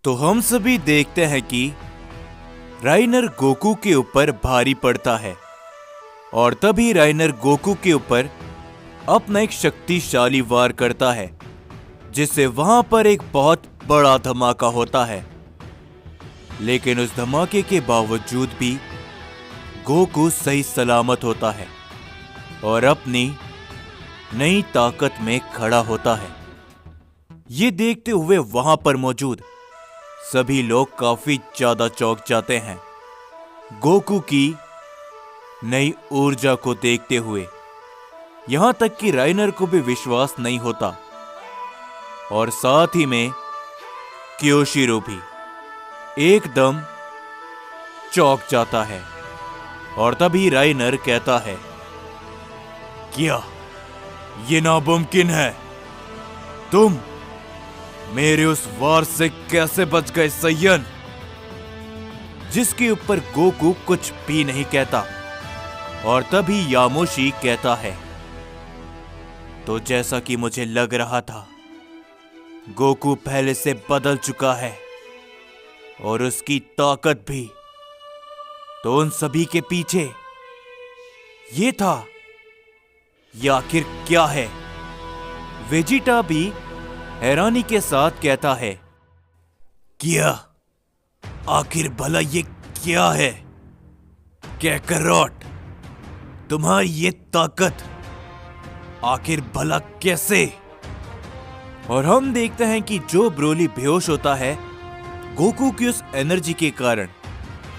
तो हम सभी देखते हैं कि राइनर गोकू के ऊपर भारी पड़ता है और तभी राइनर गोकू के ऊपर अपना एक शक्तिशाली वार करता है, जिससे वहां पर एक बहुत बड़ा धमाका होता है। लेकिन उस धमाके के बावजूद भी गोकू सही सलामत होता है और अपनी नई ताकत में खड़ा होता है। ये देखते हुए वहां पर मौजूद सभी लोग काफी ज्यादा चौंक जाते हैं गोकू की नई ऊर्जा को देखते हुए। यहां तक कि राइनर को भी विश्वास नहीं होता और साथ ही में क्योशिरो भी एकदम चौंक जाता है। और तभी राइनर कहता है, क्या ये नामुमकिन है? तुम मेरे उस वार से कैसे बच गए सैयन? जिसके ऊपर गोकू कुछ भी नहीं कहता। और तभी यामोशी कहता है, तो जैसा कि मुझे लग रहा था, गोकू पहले से बदल चुका है और उसकी ताकत भी। तो उन सभी के पीछे ये था, ये आखिर क्या है? वेजिटा भी हैरानी के साथ कहता है, क्या आखिर भला ये क्या है? कैकरोट, तुम्हारी ये ताकत आखिर भला कैसे? और हम देखते हैं कि जो ब्रोली बेहोश होता है, गोकू की उस एनर्जी के कारण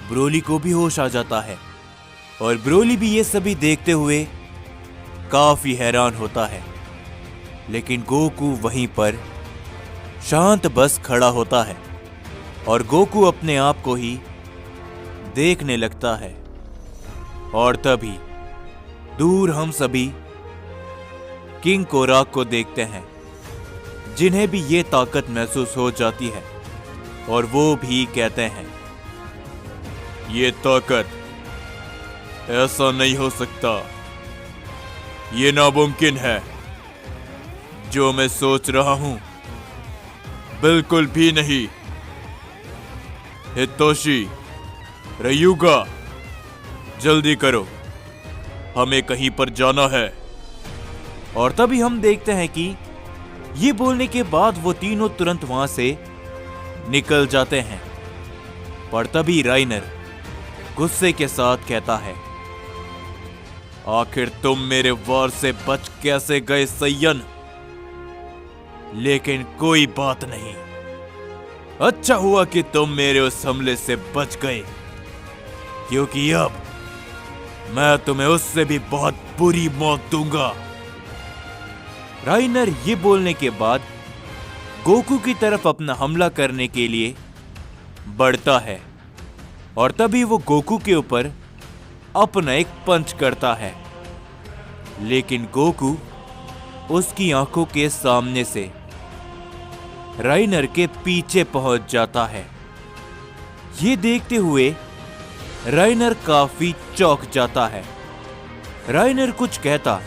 ब्रोली को भी होश आ जाता है और ब्रोली भी ये सभी देखते हुए काफी हैरान होता है। लेकिन गोकू वहीं पर शांत बस खड़ा होता है और गोकू अपने आप को ही देखने लगता है। और तभी दूर हम सभी किंग कोराक को देखते हैं, जिन्हें भी ये ताकत महसूस हो जाती है और वो भी कहते हैं, ये ताकत, ऐसा नहीं हो सकता, ये नामुमकिन है। जो मैं सोच रहा हूं बिल्कुल भी नहीं। हितोशी, रयुगा, जल्दी करो, हमें कहीं पर जाना है। और तभी हम देखते हैं कि ये बोलने के बाद वो तीनों तुरंत वहां से निकल जाते हैं। पर तभी राइनर गुस्से के साथ कहता है, आखिर तुम मेरे वार से बच कैसे गए सैयन? लेकिन कोई बात नहीं, अच्छा हुआ कि तुम मेरे उस हमले से बच गए, क्योंकि अब मैं तुम्हें उससे भी बहुत बुरी मौत दूंगा। राइनर ये बोलने के बाद गोकू की तरफ अपना हमला करने के लिए बढ़ता है और तभी वो गोकू के ऊपर अपना एक पंच करता है। लेकिन गोकू उसकी आंखों के सामने से राइनर के पीछे पहुंच जाता है। ये देखते हुए राइनर काफी चौंक जाता है। राइनर कुछ कहता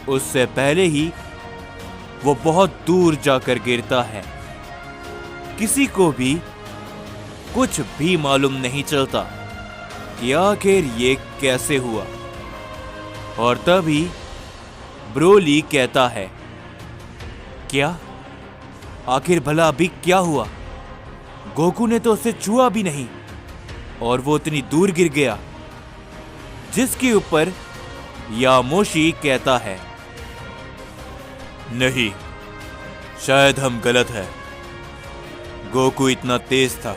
उससे पहले ही वो बहुत दूर जाकर गिरता है। किसी को भी कुछ भी मालूम नहीं चलता कि आखिर ये कैसे हुआ। और तभी ब्रोली कहता है, क्या आखिर भला अभी क्या हुआ? गोकू ने तो उसे छुआ भी नहीं और वो इतनी दूर गिर गया। जिसके ऊपर यामोशी कहता है, नहीं, शायद हम गलत हैं। गोकू इतना तेज था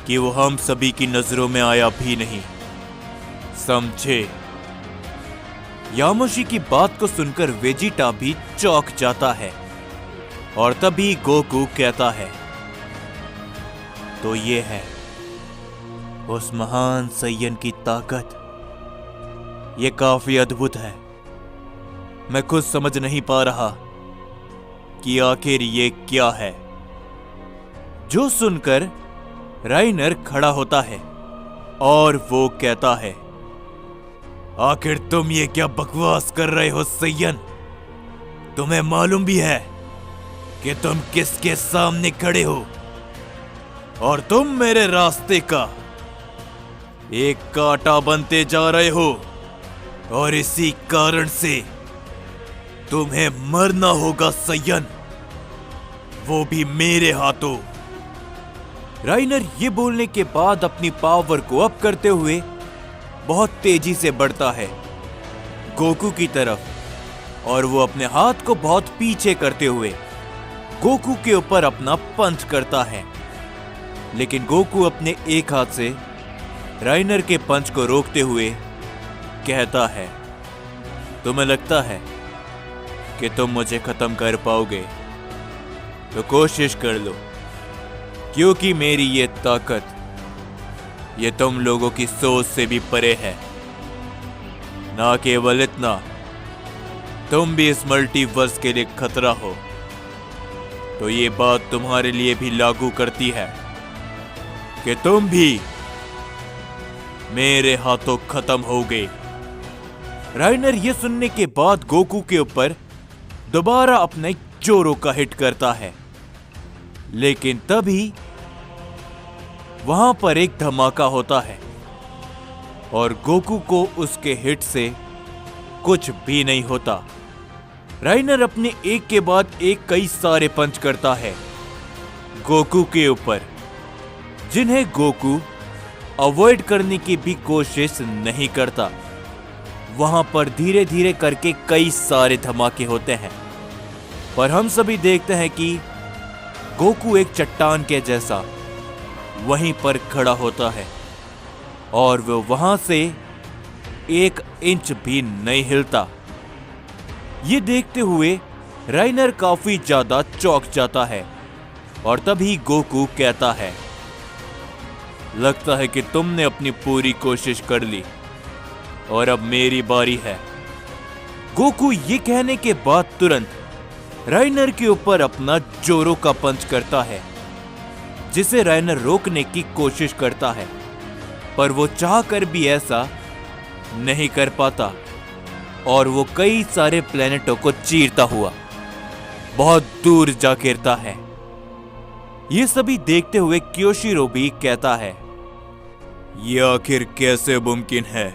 कि वो हम सभी की नजरों में आया भी नहीं, समझे? यामोशी की बात को सुनकर वेजिटा भी चौंक जाता है और तभी गोकू कहता है, तो ये है उस महान सैयन की ताकत। ये काफी अद्भुत है। मैं खुद समझ नहीं पा रहा कि आखिर ये क्या है। जो सुनकर राइनर खड़ा होता है और वो कहता है, आखिर तुम ये क्या बकवास कर रहे हो सैयन? तुम्हें मालूम भी है कि तुम किसके सामने खड़े हो? और तुम मेरे रास्ते का एक कांटा बनते जा रहे हो, और इसी कारण से तुम्हें मरना होगा सय्यन, वो भी मेरे हाथों। राइनर ये बोलने के बाद अपनी पावर को अप करते हुए बहुत तेजी से बढ़ता है गोकू की तरफ, और वो अपने हाथ को बहुत पीछे करते हुए गोकू के ऊपर अपना पंच करता है। लेकिन गोकू अपने एक हाथ से राइनर के पंच को रोकते हुए कहता है, तुम्हें लगता है कि तुम मुझे खत्म कर पाओगे तो कोशिश कर लो, क्योंकि मेरी ये ताकत ये तुम लोगों की सोच से भी परे है। ना केवल इतना, तुम भी इस मल्टीवर्स के लिए खतरा हो, तो ये बात तुम्हारे लिए भी लागू करती है कि तुम भी मेरे हाथों खत्म होगे। राइनर ये सुनने के बाद गोकू के ऊपर दोबारा अपने जोरो का हिट करता है, लेकिन तभी वहां पर एक धमाका होता है और गोकू को उसके हिट से कुछ भी नहीं होता। राइनर अपने एक के बाद एक कई सारे पंच करता है गोकू के ऊपर, जिन्हें गोकू अवॉइड करने की भी कोशिश नहीं करता। वहां पर धीरे धीरे करके कई सारे धमाके होते हैं, पर हम सभी देखते हैं कि गोकू एक चट्टान के जैसा वहीं पर खड़ा होता है और वो वहां से 1 इंच भी नहीं हिलता। ये देखते हुए राइनर काफी ज्यादा चौंक जाता है, और तभी गोकू कहता है, लगता है कि तुमने अपनी पूरी कोशिश कर ली और अब मेरी बारी है। गोकू ये कहने के बाद तुरंत राइनर के ऊपर अपना जोरो का पंच करता है, जिसे राइनर रोकने की कोशिश करता है, पर वो चाहकर भी ऐसा नहीं कर पाता और वो कई सारे प्लेनेटों को चीरता हुआ बहुत दूर जा गिरता है। ये सभी देखते हुए क्योशिरो भी कहता है, ये आखिर कैसे मुमकिन है?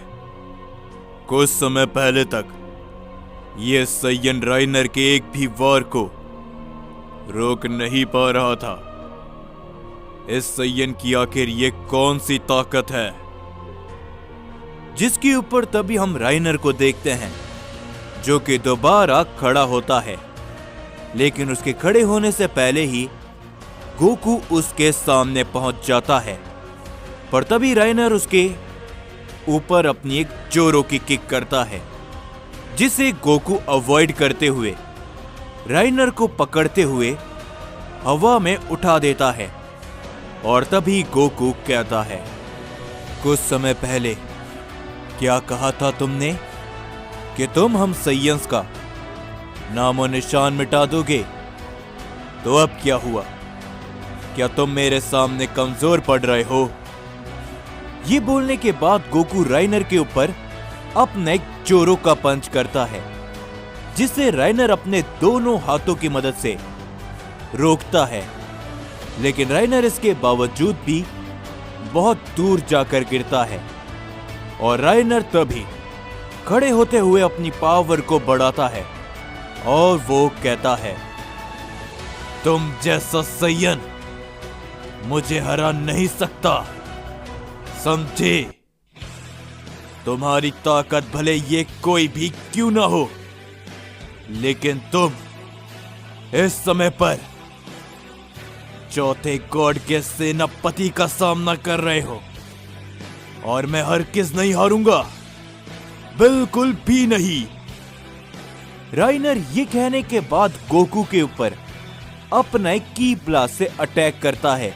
कुछ समय पहले तक ये सय्यन राइनर के एक भी वार को रोक नहीं पा रहा था। इस सय्यन की आखिर ये कौन सी ताकत है? जिसके ऊपर तभी हम राइनर को देखते हैं, जो कि दोबारा खड़ा होता है, लेकिन उसके खड़े होने से पहले ही गोकू उसके सामने पहुंच जाता है। पर तभी राइनर उसके ऊपर अपनी एक जोरो की किक करता है, जिसे गोकू अवॉइड करते हुए राइनर को पकड़ते हुए हवा में उठा देता है। और तभी गोकू कहता है, कुछ समय पहले क्या कहा था तुमने कि तुम हम सय्यंस का नामो निशान मिटा दोगे? तो अब क्या हुआ? क्या तुम मेरे सामने कमजोर पड़ रहे हो? ये बोलने के बाद गोकू राइनर के ऊपर अपने जोरो का पंच करता है, जिसे राइनर अपने दोनों हाथों की मदद से रोकता है। लेकिन राइनर इसके बावजूद भी बहुत दूर जाकर गिरता है, और राइनर तभी खड़े होते हुए अपनी पावर को बढ़ाता है और वो कहता है, तुम जैसा सय्यन मुझे हरा नहीं सकता, समझे? तुम्हारी ताकत भले ये कोई भी क्यों ना हो, लेकिन तुम इस समय पर चौथे गॉड के सेनापति का सामना कर रहे हो, और मैं हरगिज़ नहीं हारूंगा, बिल्कुल भी नहीं। राइनर ये कहने के बाद गोकू के ऊपर अपना एक की ब्लास्ट से अटैक करता है,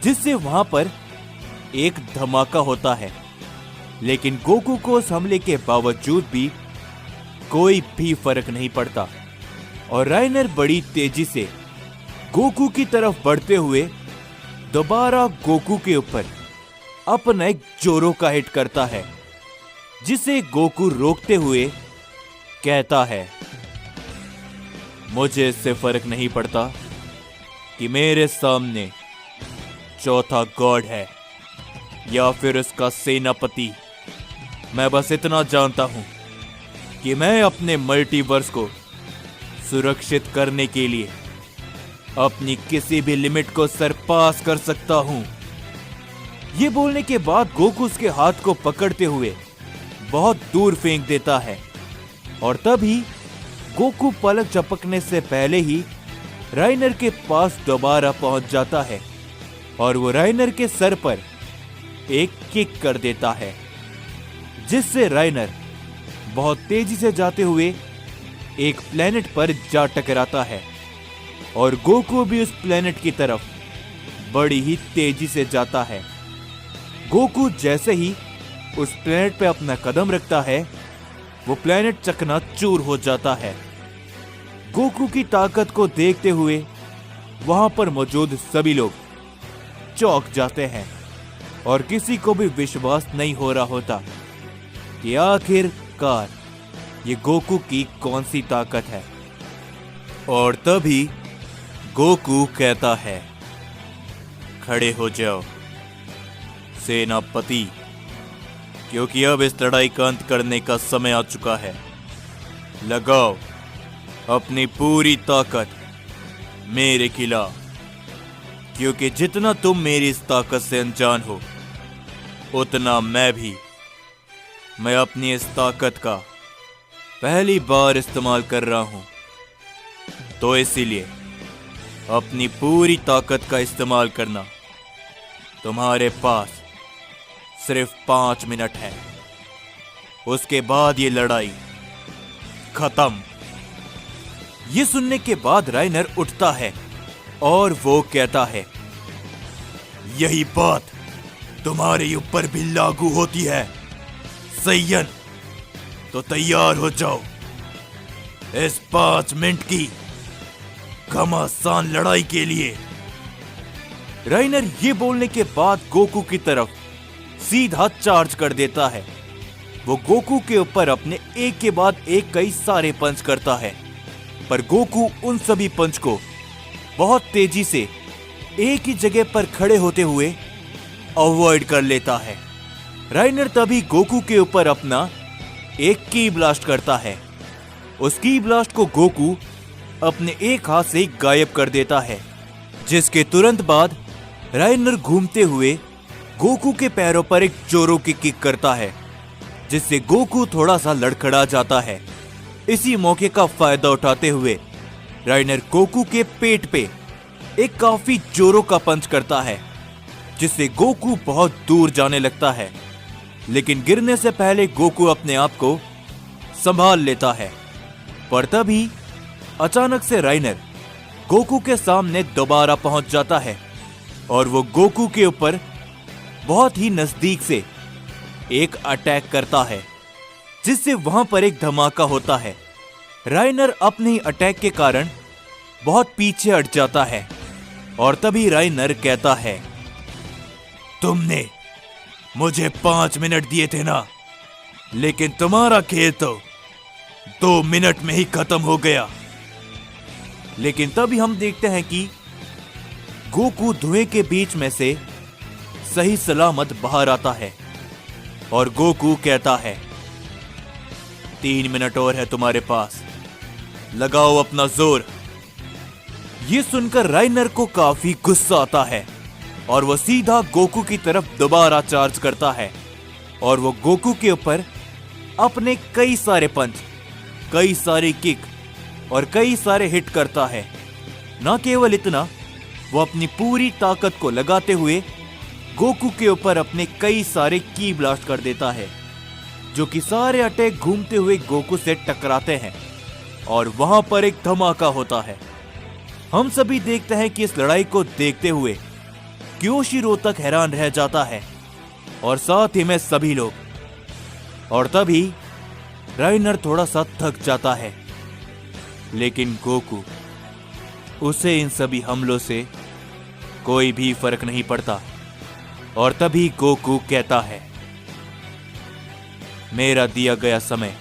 जिससे वहां पर एक धमाका होता है। लेकिन गोकू को उस हमले के बावजूद भी कोई भी फर्क नहीं पड़ता, और राइनर बड़ी तेजी से गोकू की तरफ बढ़ते हुए दोबारा गोकू के ऊपर अपना एक जोरो का हिट करता है, जिसे गोकू रोकते हुए कहता है, मुझे इससे फर्क नहीं पड़ता कि मेरे सामने चौथा गॉड है या फिर उसका सेनापति। मैं बस इतना जानता हूं कि मैं अपने मल्टीवर्स को सुरक्षित करने के लिए अपनी किसी भी लिमिट को सरपास कर सकता हूं। ये बोलने के बाद गोकू उसके हाथ को पकड़ते हुए बहुत दूर फेंक देता है और तभी गोकू पलक झपकने से पहले ही राइनर के पास दोबारा पहुंच जाता है और वो राइनर के सर पर एक किक कर देता है, जिससे राइनर बहुत तेजी से जाते हुए एक प्लेनेट पर जा टकराता है और गोकू भी उस प्लेनेट की तरफ बड़ी ही तेजी से जाता है। गोकू जैसे ही उस प्लेनेट पे अपना कदम रखता है वो प्लेनेट चकनाचूर हो जाता है। गोकू की ताकत को देखते हुए वहां पर मौजूद सभी लोग चौंक जाते हैं और किसी को भी विश्वास नहीं हो रहा होता कि आखिरकार ये गोकू की कौन सी ताकत है। और तभी गोकू कहता है, खड़े हो जाओ सेनापति, क्योंकि अब इस लड़ाई का अंत करने का समय आ चुका है। लगाओ अपनी पूरी ताकत मेरे खिलाफ, क्योंकि जितना तुम मेरी इस ताकत से अनजान हो उतना मैं भी। मैं अपनी इस ताकत का पहली बार इस्तेमाल कर रहा हूं, तो इसीलिए अपनी पूरी ताकत का इस्तेमाल करना। तुम्हारे पास सिर्फ 5 मिनट है, उसके बाद ये लड़ाई खत्म। ये सुनने के बाद राइनर उठता है और वो कहता है, यही बात तुम्हारे ऊपर भी लागू होती है सैयन, तो तैयार हो जाओ इस 5 मिनट की घमासान लड़ाई के लिए। राइनर ये बोलने के बाद गोकू की तरफ सीधा चार्ज कर देता है। वो गोकू के ऊपर अपने एक के बाद एक कई सारे पंच करता है, पर गोकू उन सभी पंच को बहुत तेजी से एक ही जगह पर खड़े होते हुए अवॉइड कर लेता है। राइनर तभी गोकू के ऊपर अपना एक की ब्लास्ट करता है। उस की ब्लास्ट को गोकू अपने एक हाथ से गायब कर देता है, जिसके तुरंत बाद राइनर घूमते हुए गोकू के पैरों पर एक जोरों की किक करता है, जिससे गोकू थोड़ा सा लड़खड़ा जाता है। इसी मौके का फायदा उठाते हुए राइनर गोकू के पेट पे एक काफी जोरों का पंच करता है, जिससे गोकू बहुत दूर जाने लगता है, लेकिन गिरने से पहले गोकू अपने आप को संभाल लेता है। पर तभी अचानक से राइनर गोकू के सामने दोबारा पहुंच जाता है और वो गोकू के ऊपर बहुत ही नजदीक से एक अटैक करता है, जिससे वहां पर एक धमाका होता है। राइनर अपने ही अटैक के कारण बहुत पीछे हट जाता है और तभी राइनर कहता है, तुमने मुझे 5 मिनट दिए थे ना, लेकिन तुम्हारा खेल तो 2 मिनट में ही खत्म हो गया। लेकिन तभी हम देखते हैं कि गोकू धुएं के बीच में से सही सलामत बाहर आता है और गोकू कहता है, 3 मिनट और है तुम्हारे पास, लगाओ अपना जोर। ये सुनकर राइनर को काफी गुस्सा आता है और वो सीधा गोकू की तरफ दोबारा चार्ज करता है और वो गोकू के ऊपर अपने कई सारे पंच, कई सारी किक और कई सारे हिट करता है। न केवल इतना, वो अपनी पूरी ताकत को लगाते हुए गोकू के ऊपर अपने कई सारे की ब्लास्ट कर देता है, जो कि सारे अटैक घूमते हुए गोकू से टकराते हैं और वहां पर एक धमाका होता है। हम सभी देखते हैं कि इस लड़ाई को देखते हुए क्योशिरो तक हैरान रह जाता है और साथ ही में सभी लोग। और तभी राइनर थोड़ा सा थक जाता है, लेकिन गोकू, उसे इन सभी हमलों से कोई भी फर्क नहीं पड़ता। और तभी गोकू कहता है, मेरा दिया गया समय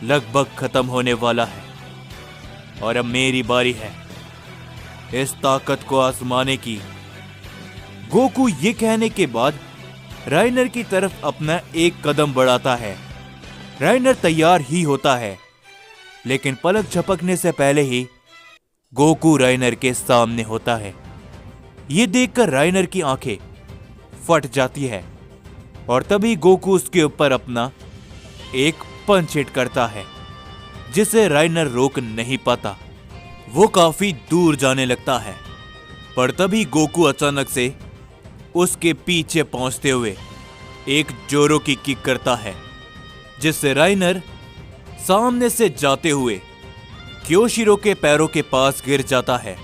लगभग खत्म होने वाला है और अब मेरी बारी है इस ताकत को आजमाने की। गोकू ये कहने के बाद राइनर की तरफ अपना एक कदम बढ़ाता है। राइनर तैयार ही होता है, लेकिन पलक झपकने से पहले ही गोकू राइनर के सामने होता है। ये देखकर राइनर की आंखें फट जाती है और तभी गोकू उसके ऊपर अपना एक पंच हिट करता है, जिसे राइनर रोक नहीं पाता। वो काफी दूर जाने लगता है, पर तभी गोकू अचानक से उसके पीछे पहुंचते हुए एक जोरो की किक करता है, जिससे राइनर सामने से जाते हुए क्योशिरो के पैरों के पास गिर जाता है।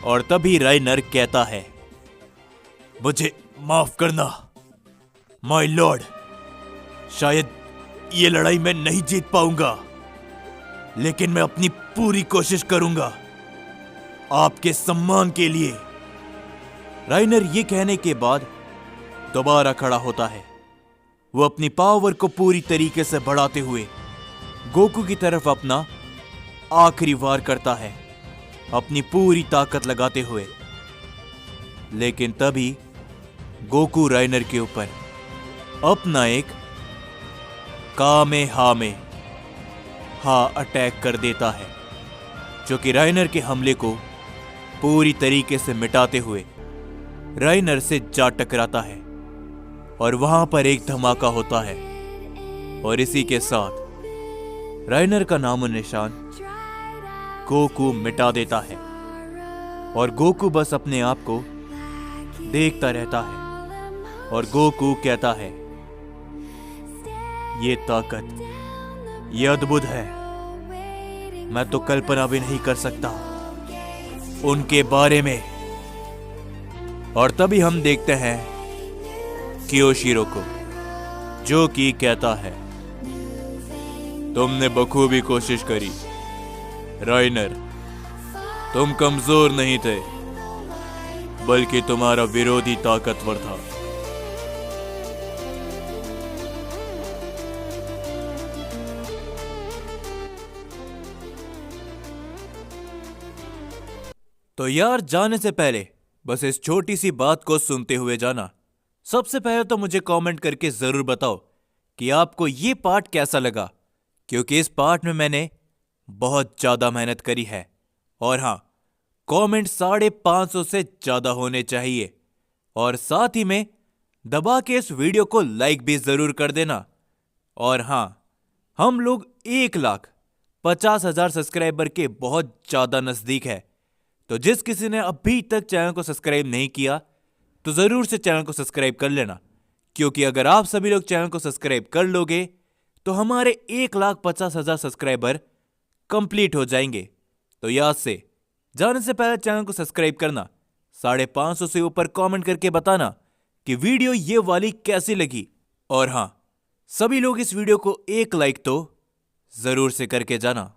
और तभी राइनर कहता है, मुझे माफ करना माय लॉर्ड, शायद ये लड़ाई मैं नहीं जीत पाऊंगा, लेकिन मैं अपनी पूरी कोशिश करूंगा आपके सम्मान के लिए। राइनर ये कहने के बाद दोबारा खड़ा होता है। वो अपनी पावर को पूरी तरीके से बढ़ाते हुए गोकू की तरफ अपना आखिरी वार करता है, अपनी पूरी ताकत लगाते हुए। लेकिन तभी गोकू राइनर के ऊपर अपना एक कामेहामे अटैक कर देता है, जो कि राइनर के हमले को पूरी तरीके से मिटाते हुए राइनर से जा टकराता है और वहां पर एक धमाका होता है। और इसी के साथ राइनर का नामो निशान गोकू मिटा देता है और गोकू बस अपने आप को देखता रहता है। और गोकू कहता है, ये ताकत, ये अद्भुत है, मैं तो कल्पना भी नहीं कर सकता उनके बारे में। और तभी हम देखते हैं क्योशिरो को, जो कि कहता है, तुमने बखूबी कोशिश करी राइनर, तुम कमजोर नहीं थे, बल्कि तुम्हारा विरोधी ताकतवर था। तो यार, जाने से पहले बस इस छोटी सी बात को सुनते हुए जाना। सबसे पहले तो मुझे कमेंट करके जरूर बताओ कि आपको ये पार्ट कैसा लगा, क्योंकि इस पार्ट में मैंने बहुत ज्यादा मेहनत करी है। और हां, कमेंट 550 से ज्यादा होने चाहिए। और साथ ही में दबा के इस वीडियो को लाइक भी जरूर कर देना। और हां, हम लोग 1,50,000 सब्सक्राइबर के बहुत ज्यादा नजदीक है। तो जिस किसी ने अभी तक चैनल को सब्सक्राइब नहीं किया, तो जरूर से चैनल को सब्सक्राइब कर लेना, क्योंकि अगर आप सभी लोग चैनल को सब्सक्राइब कर लोगे तो हमारे 1,50,000 सब्सक्राइबर कंप्लीट हो जाएंगे। तो याद से जाने से पहले चैनल को सब्सक्राइब करना, 550 से ऊपर कमेंट करके बताना कि वीडियो ये वाली कैसी लगी। और हां, सभी लोग इस वीडियो को एक लाइक तो जरूर से करके जाना।